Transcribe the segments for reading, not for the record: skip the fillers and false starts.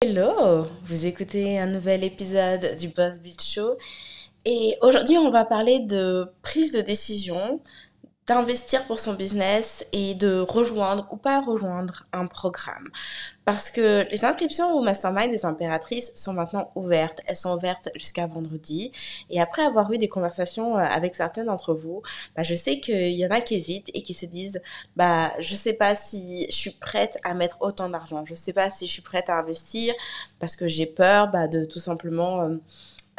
Hello, vous écoutez un nouvel épisode du Boss Beat Show et aujourd'hui on va parler de prise de décision, d'investir pour son business et de rejoindre ou pas rejoindre un programme. Parce que les inscriptions au Mastermind des impératrices sont maintenant ouvertes. Elles sont ouvertes jusqu'à vendredi. Et après avoir eu des conversations avec certaines d'entre vous, je sais qu'il y en a qui hésitent et qui se disent, je sais pas si je suis prête à mettre autant d'argent. Je sais pas si je suis prête à investir parce que j'ai peur de tout simplement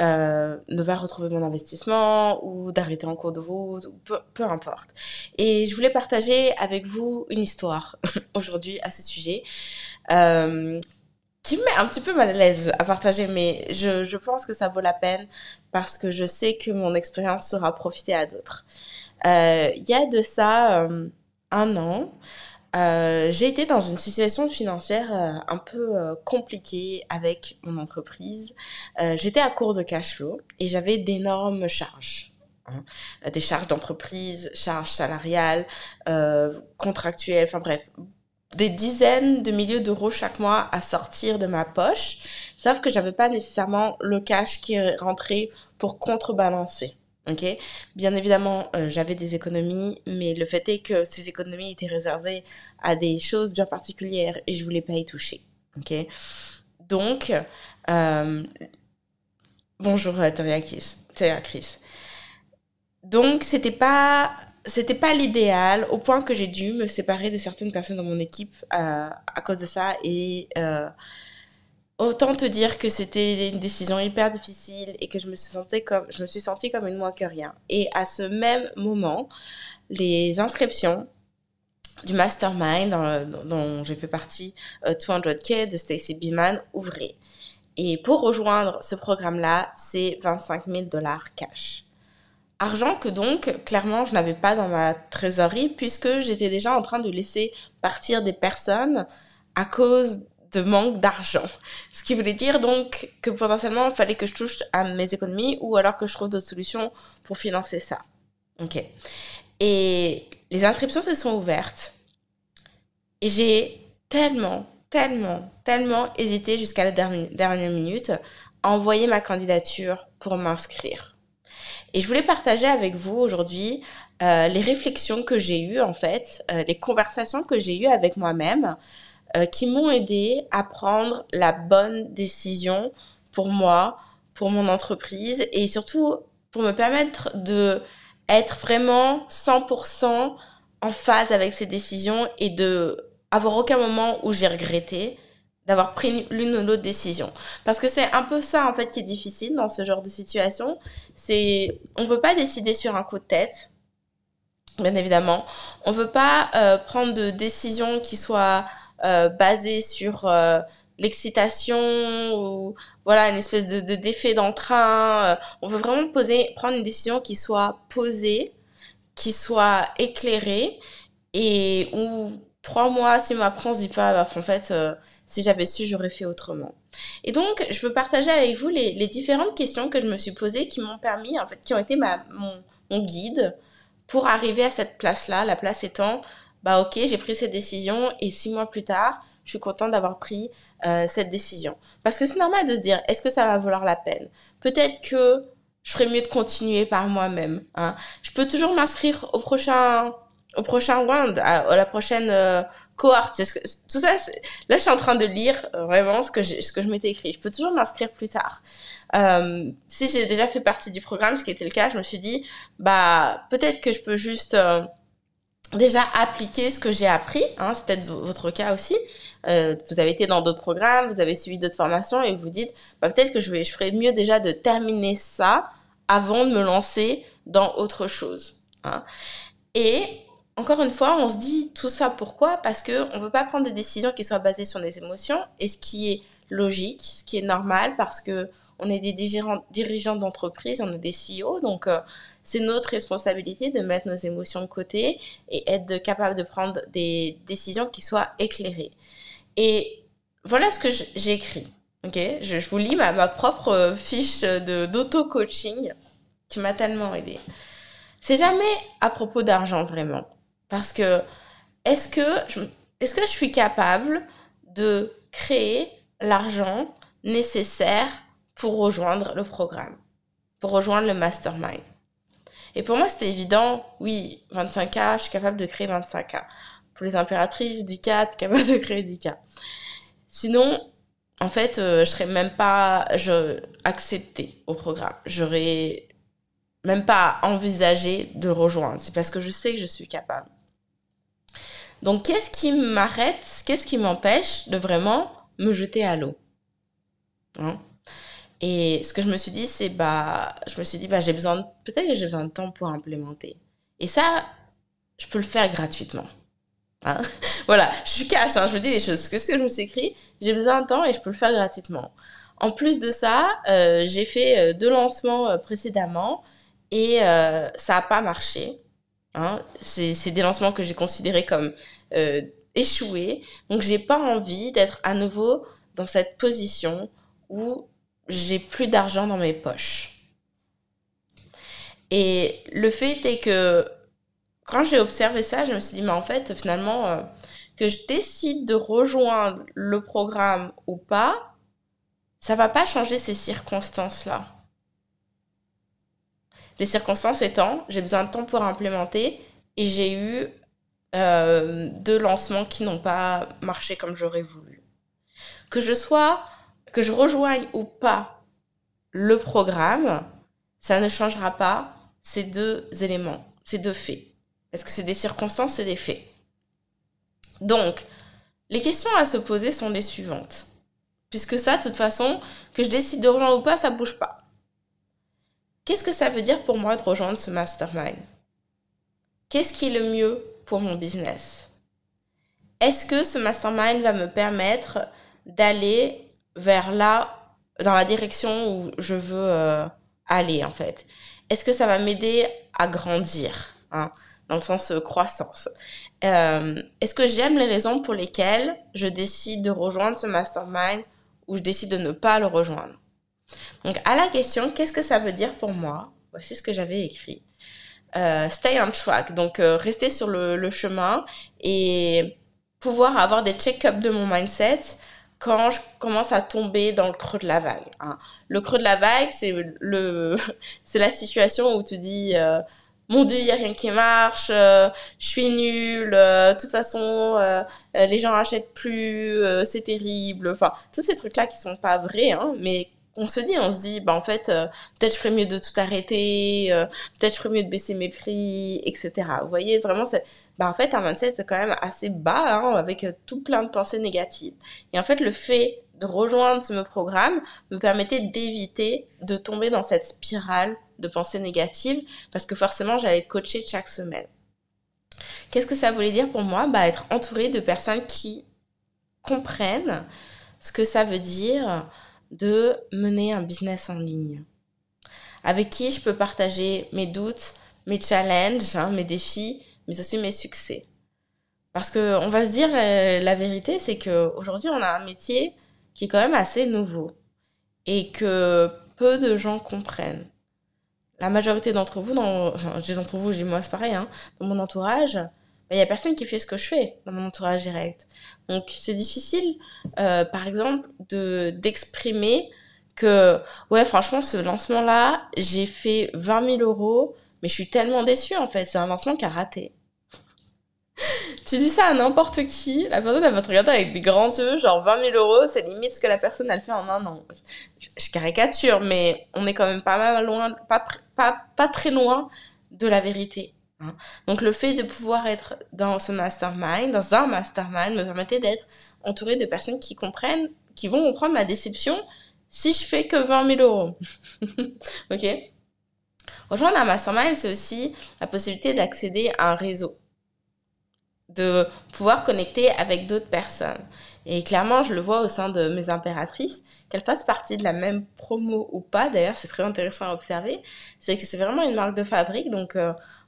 ne pas retrouver mon investissement ou d'arrêter en cours de route, ou peu importe. Et je voulais partager avec vous une histoire aujourd'hui à ce sujet euh, qui me met un petit peu mal à l'aise à partager, mais je pense que ça vaut la peine parce que je sais que mon expérience sera profiter à d'autres. Il y a de ça un an, j'ai été dans une situation financière un peu compliquée avec mon entreprise. J'étais à court de cash flow et j'avais d'énormes charges, hein. Des charges d'entreprise, charges salariales, contractuelles, enfin bref, des dizaines de milliers d'euros chaque mois à sortir de ma poche, sauf que j'avais pas nécessairement le cash qui rentrait pour contrebalancer. Ok, bien évidemment, j'avais des économies, mais le fait est que ces économies étaient réservées à des choses bien particulières et je voulais pas y toucher. Ok, donc euh, bonjour Tea Chris. Donc c'était pas l'idéal au point que j'ai dû me séparer de certaines personnes dans mon équipe à cause de ça et autant te dire que c'était une décision hyper difficile et que je me suis sentie comme une moins que rien. Et à ce même moment, les inscriptions du mastermind dont j'ai fait partie, 200K de Stacy Beeman, ouvraient. Et pour rejoindre ce programme-là, c'est 25 000 dollars cash. Argent que donc, clairement, je n'avais pas dans ma trésorerie puisque j'étais déjà en train de laisser partir des personnes à cause de manque d'argent. Ce qui voulait dire donc que potentiellement, il fallait que je touche à mes économies ou alors que je trouve d'autres solutions pour financer ça. Ok. Et les inscriptions se sont ouvertes et j'ai tellement hésité jusqu'à la dernière minute à envoyer ma candidature pour m'inscrire. Et je voulais partager avec vous aujourd'hui les réflexions que j'ai eues en fait, les conversations que j'ai eues avec moi-même qui m'ont aidé à prendre la bonne décision pour moi, pour mon entreprise et surtout pour me permettre de être vraiment 100% en phase avec ces décisions et de avoir aucun moment où j'ai regretté d'avoir pris l'une ou l'autre décision. Parce que c'est un peu ça, en fait, qui est difficile dans ce genre de situation. On veut pas décider sur un coup de tête, bien évidemment. On veut pas prendre de décisions qui soient basées sur l'excitation ou voilà une espèce d'effet d'entrain. On veut vraiment prendre une décision qui soit posée, qui soit éclairée et où 3 mois, 6 mois après, on se dit pas, en fait, si j'avais su, j'aurais fait autrement. Et donc, je veux partager avec vous les différentes questions que je me suis posées qui m'ont permis, en fait, qui ont été mon guide pour arriver à cette place-là. La place étant, ok, j'ai pris cette décision et 6 mois plus tard, je suis contente d'avoir pris cette décision. Parce que c'est normal de se dire, est-ce que ça va valoir la peine? Peut-être que je ferais mieux de continuer par moi-même, hein. Je peux toujours m'inscrire au prochain round, à la prochaine cohorte. Tout ça, là, je suis en train de lire vraiment ce que je m'étais écrit. Je peux toujours m'inscrire plus tard. Si j'ai déjà fait partie du programme, ce qui était le cas, je me suis dit, peut-être que je peux juste déjà appliquer ce que j'ai appris, hein, c'est peut-être votre cas aussi. Vous avez été dans d'autres programmes, vous avez suivi d'autres formations et vous vous dites, peut-être que je ferais mieux déjà de terminer ça avant de me lancer dans autre chose, hein. Et encore une fois, on se dit tout ça pourquoi? Parce que on veut pas prendre de décisions qui soient basées sur les émotions et ce qui est logique, ce qui est normal parce que on est des dirigeants d'entreprise, on est des CEO, donc c'est notre responsabilité de mettre nos émotions de côté et être capable de prendre des décisions qui soient éclairées. Et voilà ce que j'ai écrit. Ok, je vous lis ma propre fiche d'auto-coaching qui m'a tellement aidée. C'est jamais à propos d'argent vraiment. Parce que est-ce que je, est-ce que je suis capable de créer l'argent nécessaire pour rejoindre le programme, pour rejoindre le mastermind. Et pour moi, c'était évident, oui, 25K, je suis capable de créer 25K. Pour les impératrices, 10K, capable de créer 10K. Sinon, en fait, je serais même pas acceptée au programme. J'aurais même pas envisagé de le rejoindre. C'est parce que je sais que je suis capable. Donc, qu'est-ce qui m'arrête, qu'est-ce qui m'empêche de vraiment me jeter à l'eau, hein? Et ce que je me suis dit, c'est peut-être que j'ai besoin de temps pour implémenter. Et ça, je peux le faire gratuitement. Hein. Voilà, je suis cash, hein, je vous dis les choses. Qu'est-ce que je me suis écrit? J'ai besoin de temps et je peux le faire gratuitement. En plus de ça, j'ai fait 2 lancements précédemment et ça n'a pas marché. Hein. C'est des lancements que j'ai considérés comme échoués. Donc, j'ai pas envie d'être à nouveau dans cette position où j'ai plus d'argent dans mes poches. Et le fait est que quand j'ai observé ça, je me suis dit, mais en fait, finalement, que je décide de rejoindre le programme ou pas, ça va pas changer ces circonstances-là. Les circonstances étant, j'ai besoin de temps pour implémenter et j'ai eu 2 lancements qui n'ont pas marché comme j'aurais voulu. Que je rejoigne ou pas le programme, ça ne changera pas ces 2 éléments, ces 2 faits. Est-ce que c'est des circonstances, c'est des faits. Donc, les questions à se poser sont les suivantes. Puisque ça, de toute façon, que je décide de rejoindre ou pas, ça bouge pas. Qu'est-ce que ça veut dire pour moi de rejoindre ce mastermind? Qu'est-ce qui est le mieux pour mon business? Est-ce que ce mastermind va me permettre d'aller vers là, dans la direction où je veux aller, en fait? Est-ce que ça va m'aider à grandir, hein, dans le sens croissance? Est-ce que j'aime les raisons pour lesquelles je décide de rejoindre ce mastermind ou je décide de ne pas le rejoindre? Donc, à la question, qu'est-ce que ça veut dire pour moi? Voici ce que j'avais écrit. Stay on track, donc rester sur le chemin et pouvoir avoir des check-ups de mon mindset quand je commence à tomber dans le creux de la vague. Hein. Le creux de la vague, c'est la situation où tu dis mon Dieu, il n'y a rien qui marche, je suis nulle, de toute façon, les gens achètent plus, c'est terrible. Enfin, tous ces trucs-là qui sont pas vrais, hein, mais on se dit, bah en fait, peut-être je ferais mieux de tout arrêter, peut-être je ferais mieux de baisser mes prix, etc. Vous voyez, vraiment, bah en fait, un mindset, c'est quand même assez bas, hein, avec tout plein de pensées négatives. Et en fait, le fait de rejoindre ce programme me permettait d'éviter de tomber dans cette spirale de pensées négatives, parce que forcément, j'allais être coachée chaque semaine. Qu'est-ce que ça voulait dire pour moi? Bah, être entourée de personnes qui comprennent ce que ça veut dire de mener un business en ligne, avec qui je peux partager mes doutes, mes challenges, hein, mes défis, mais aussi mes succès. Parce que on va se dire la vérité, c'est qu'aujourd'hui on a un métier qui est quand même assez nouveau et que peu de gens comprennent. La majorité d'entre vous, je dis moi c'est pareil, hein, dans mon entourage, il y a personne qui fait ce que je fais dans mon entourage direct. Donc c'est difficile, par exemple, d'exprimer que ouais franchement ce lancement-là, j'ai fait 20 000 €, mais je suis tellement déçue en fait, c'est un lancement qui a raté. Tu dis ça à n'importe qui, la personne elle va te regarder avec des grands yeux, genre 20 000 €, c'est limite ce que la personne elle fait en un an. Je caricature, mais on est quand même pas mal loin, pas très loin de la vérité. Hein. Donc le fait de pouvoir être dans un mastermind me permettait d'être entourée de personnes qui comprennent, qui vont comprendre ma déception si je fais que 20 000 €. Ok? Rejoindre un mastermind, c'est aussi la possibilité d'accéder à un réseau, de pouvoir connecter avec d'autres personnes. Et clairement, je le vois au sein de mes impératrices, qu'elles fassent partie de la même promo ou pas, d'ailleurs, c'est très intéressant à observer, c'est que c'est vraiment une marque de fabrique, donc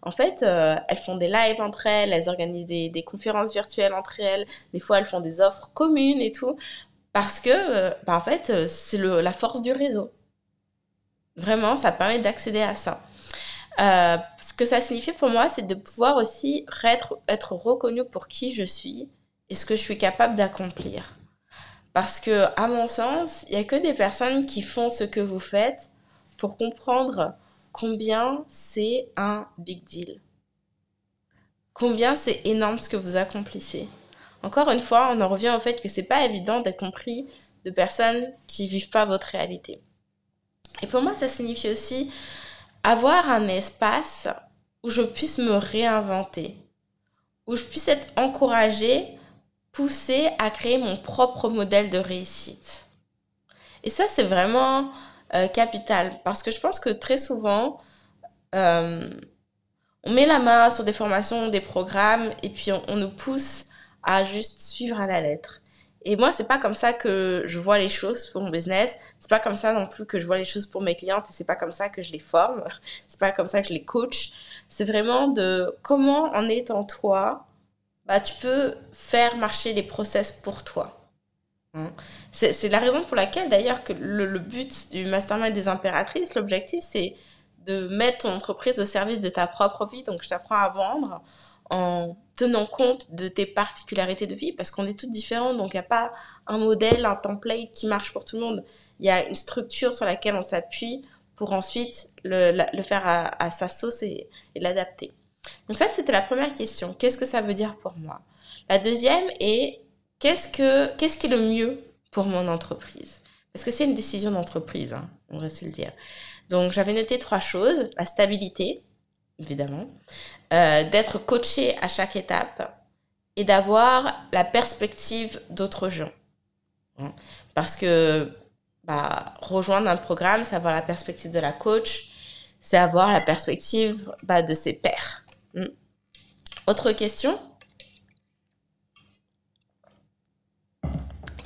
en fait, elles font des lives entre elles, elles organisent des conférences virtuelles entre elles, des fois elles font des offres communes et tout, parce que, en fait, c'est la force du réseau. Vraiment, ça permet d'accéder à ça. Ce que ça signifie pour moi, c'est de pouvoir aussi être reconnue pour qui je suis et ce que je suis capable d'accomplir. Parce que, à mon sens, il n'y a que des personnes qui font ce que vous faites pour comprendre combien c'est un big deal. Combien c'est énorme ce que vous accomplissez. Encore une fois, on en revient au fait que c'est pas évident d'être compris de personnes qui vivent pas votre réalité. Et pour moi, ça signifie aussi avoir un espace où je puisse me réinventer, où je puisse être encouragée, poussée à créer mon propre modèle de réussite. Et ça, c'est vraiment capital, parce que je pense que très souvent, euh, on met la main sur des formations, des programmes, et puis on nous pousse à juste suivre à la lettre. Et moi, c'est pas comme ça que je vois les choses pour mon business. C'est pas comme ça non plus que je vois les choses pour mes clientes, et c'est pas comme ça que je les forme. C'est pas comme ça que je les coach. C'est vraiment de comment, en étant toi, bah, tu peux faire marcher les process pour toi. Hein. C'est la raison pour laquelle, d'ailleurs, que le but du Mastermind des impératrices, l'objectif, c'est de mettre ton entreprise au service de ta propre vie. Donc, je t'apprends à vendre en tenant compte de tes particularités de vie, parce qu'on est toutes différentes, donc il n'y a pas un modèle, un template qui marche pour tout le monde. Il y a une structure sur laquelle on s'appuie pour ensuite le faire à sa sauce et l'adapter. Donc ça, c'était la première question. Qu'est-ce que ça veut dire pour moi? La deuxième est, qu'est-ce qui est le mieux pour mon entreprise? Parce que c'est une décision d'entreprise, hein, on va se le dire. Donc j'avais noté 3 choses. La stabilité, évidemment. D'être coaché à chaque étape et d'avoir la perspective d'autres gens. Hein. Parce que rejoindre un programme, c'est avoir la perspective de la coach, c'est avoir la perspective de ses pairs. Autre question?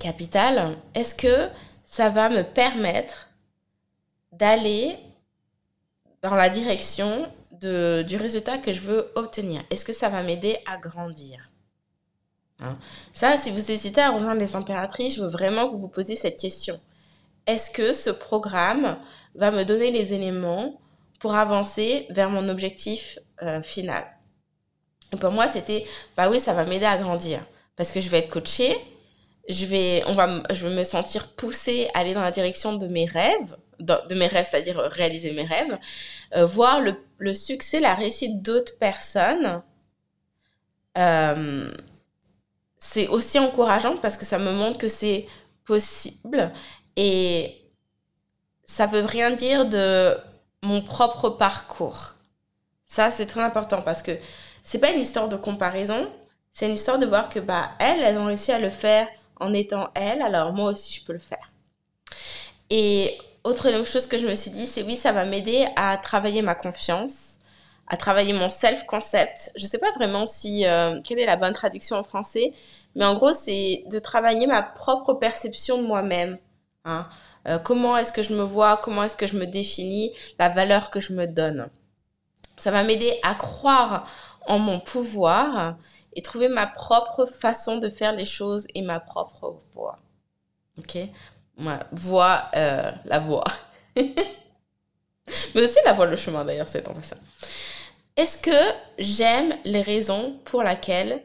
Capitale, est-ce que ça va me permettre d'aller dans la direction du résultat que je veux obtenir? Est-ce que ça va m'aider à grandir? Hein? Ça, si vous hésitez à rejoindre les impératrices, je veux vraiment que vous vous posiez cette question. Est-ce que ce programme va me donner les éléments pour avancer vers mon objectif final? Et pour moi, c'était, oui, ça va m'aider à grandir. Parce que je vais être coachée, je vais me sentir poussée à aller dans la direction de mes rêves, c'est-à-dire réaliser mes rêves, voir le succès, la réussite d'autres personnes. C'est aussi encourageant parce que ça me montre que c'est possible et ça veut rien dire de mon propre parcours. Ça, c'est très important parce que c'est pas une histoire de comparaison, c'est une histoire de voir que elles ont réussi à le faire en étant elles, alors moi aussi je peux le faire. Et autre chose que je me suis dit, c'est oui, ça va m'aider à travailler ma confiance, à travailler mon self-concept. Je sais pas vraiment quelle est la bonne traduction en français, mais en gros, c'est de travailler ma propre perception de moi-même. Hein. Comment est-ce que je me vois, comment est-ce que je me définis, la valeur que je me donne. Ça va m'aider à croire en mon pouvoir et trouver ma propre façon de faire les choses et ma propre voix. Ok? Voix, la voix. Mais aussi la voie, le chemin d'ailleurs, c'est en passant. Est-ce que j'aime les raisons pour lesquelles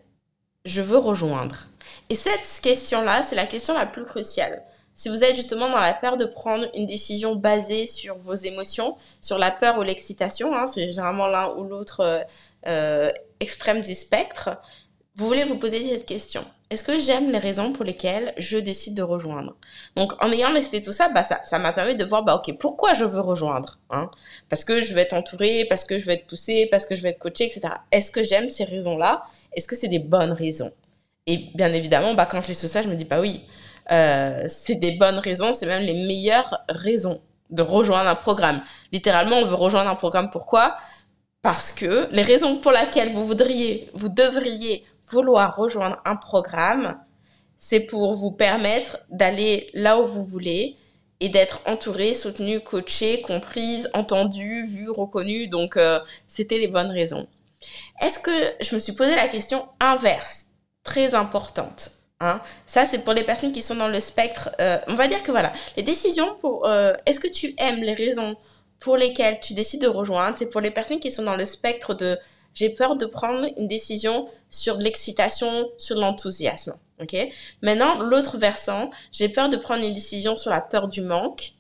je veux rejoindre? Et cette question-là, c'est la question la plus cruciale. Si vous êtes justement dans la peur de prendre une décision basée sur vos émotions, sur la peur ou l'excitation, hein, c'est généralement l'un ou l'autre extrême du spectre, vous voulez vous poser cette question. Est-ce que j'aime les raisons pour lesquelles je décide de rejoindre? Donc, en ayant listé tout ça, ça m'a permis de voir, ok, pourquoi je veux rejoindre, hein? Parce que je vais être entourée, parce que je vais être poussée, parce que je vais être coachée, etc. Est-ce que j'aime ces raisons-là? Est-ce que c'est des bonnes raisons? Et bien évidemment, quand je lis tout ça, je me dis, oui, c'est des bonnes raisons, c'est même les meilleures raisons de rejoindre un programme. Littéralement, on veut rejoindre un programme, pourquoi? Parce que les raisons pour lesquelles vous devriez vouloir rejoindre un programme, c'est pour vous permettre d'aller là où vous voulez et d'être entouré, soutenu, coaché, comprise, entendu, vu, reconnu. Donc, c'était les bonnes raisons. Est-ce que je me suis posé la question inverse, très importante, hein? Ça, c'est pour les personnes qui sont dans le spectre. On va dire que voilà, les décisions pour... est-ce que tu aimes les raisons pour lesquelles tu décides de rejoindre? C'est pour les personnes qui sont dans le spectre de j'ai peur de prendre une décision sur de l'excitation, sur de l'enthousiasme. Ok. Maintenant, l'autre versant, j'ai peur de prendre une décision sur la peur du manque,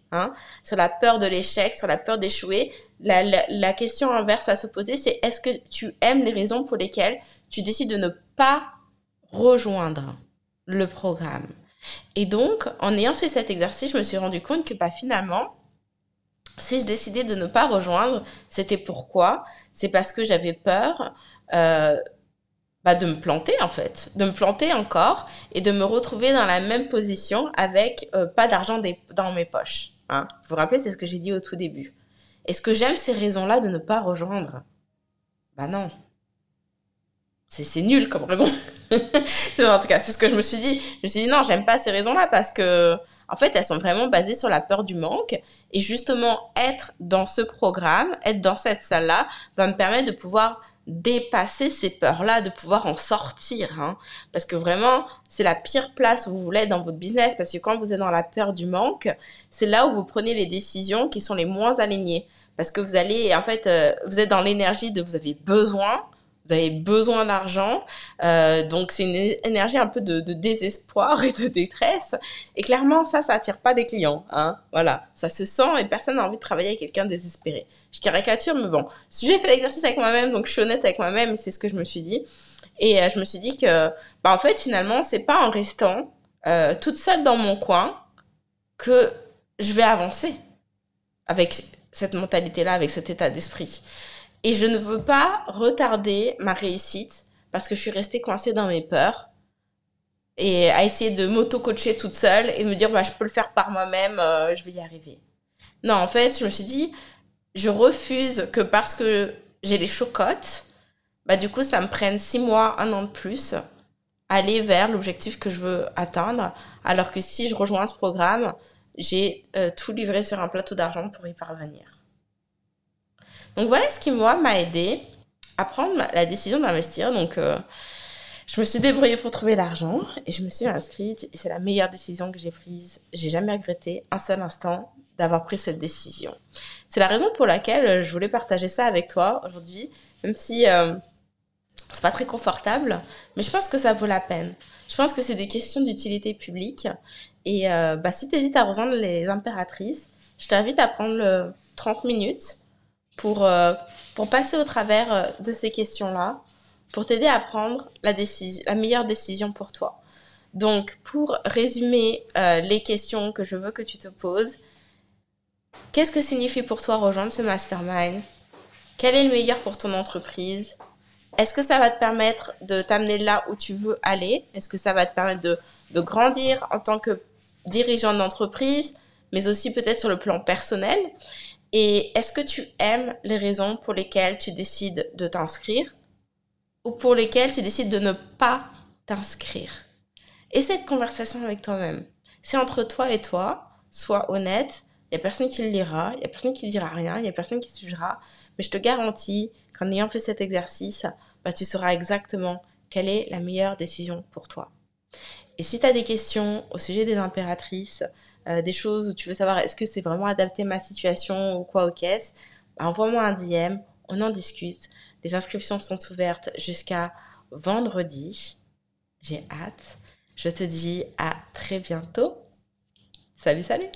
sur la peur de l'échec, sur la peur d'échouer. La question inverse à se poser, c'est est-ce que tu aimes les raisons pour lesquelles tu décides de ne pas rejoindre le programme? Et donc, en ayant fait cet exercice, je me suis rendu compte que finalement, si je décidais de ne pas rejoindre, c'était pourquoi? C'est parce que j'avais peur de me planter en fait, de me planter encore et de me retrouver dans la même position avec pas d'argent dans mes poches. Vous vous rappelez, c'est ce que j'ai dit au tout début. Est-ce que j'aime ces raisons-là de ne pas rejoindre? Non. C'est nul comme raison. En tout cas, c'est ce que je me suis dit. Je me suis dit non, j'aime pas ces raisons-là parce que, en fait, elles sont vraiment basées sur la peur du manque. Et justement, être dans ce programme, être dans cette salle-là, va me permettre de pouvoir dépasser ces peurs-là, de pouvoir en sortir. Parce que vraiment, c'est la pire place où vous voulez être dans votre business. Parce que quand vous êtes dans la peur du manque, c'est là où vous prenez les décisions qui sont les moins alignées. Parce que vous allez, en fait, vous êtes dans l'énergie de vous avez besoin d'argent, donc c'est une énergie un peu de désespoir et de détresse, et clairement ça attire pas des clients, voilà, ça se sent et personne n'a envie de travailler avec quelqu'un désespéré. Je caricature, mais bon, si j'ai fait l'exercice avec moi-même, donc je suis honnête avec moi-même, c'est ce que je me suis dit, et je me suis dit que, en fait, finalement, c'est pas en restant toute seule dans mon coin que je vais avancer avec cette mentalité-là, avec cet état d'esprit. Et je ne veux pas retarder ma réussite parce que je suis restée coincée dans mes peurs et à essayer de m'auto-coacher toute seule et de me dire je peux le faire par moi-même, je vais y arriver. Non, en fait, je me suis dit, je refuse que parce que j'ai les chocottes, du coup, ça me prenne 6 mois, 1 an de plus aller vers l'objectif que je veux atteindre, alors que si je rejoins ce programme, j'ai tout livré sur un plateau d'argent pour y parvenir. Donc voilà ce qui, moi, m'a aidé à prendre la décision d'investir. Donc, je me suis débrouillée pour trouver l'argent et je me suis inscrite. Et c'est la meilleure décision que j'ai prise. J'ai jamais regretté un seul instant d'avoir pris cette décision. C'est la raison pour laquelle je voulais partager ça avec toi aujourd'hui, même si c'est pas très confortable, mais je pense que ça vaut la peine. Je pense que c'est des questions d'utilité publique. Et si tu hésites à rejoindre les impératrices, je t'invite à prendre 30 minutes pour passer au travers de ces questions-là, pour t'aider à prendre la meilleure décision pour toi. Donc, pour résumer les questions que je veux que tu te poses, qu'est-ce que signifie pour toi rejoindre ce mastermind? Quel est le meilleur pour ton entreprise? Est-ce que ça va te permettre de t'amener là où tu veux aller? Est-ce que ça va te permettre de grandir en tant que dirigeant d'entreprise, mais aussi peut-être sur le plan personnel? Et est-ce que tu aimes les raisons pour lesquelles tu décides de t'inscrire ou pour lesquelles tu décides de ne pas t'inscrire? Et cette conversation avec toi-même, c'est entre toi et toi, sois honnête, il n'y a personne qui le lira, il n'y a personne qui ne dira rien, il n'y a personne qui se jugera, mais je te garantis qu'en ayant fait cet exercice, tu sauras exactement quelle est la meilleure décision pour toi. Et si tu as des questions au sujet des impératrices, des choses où tu veux savoir est-ce que c'est vraiment adapté à ma situation ou quoi au caisse, envoie-moi un DM, on en discute. Les inscriptions sont ouvertes jusqu'à vendredi. J'ai hâte. Je te dis à très bientôt. Salut, salut!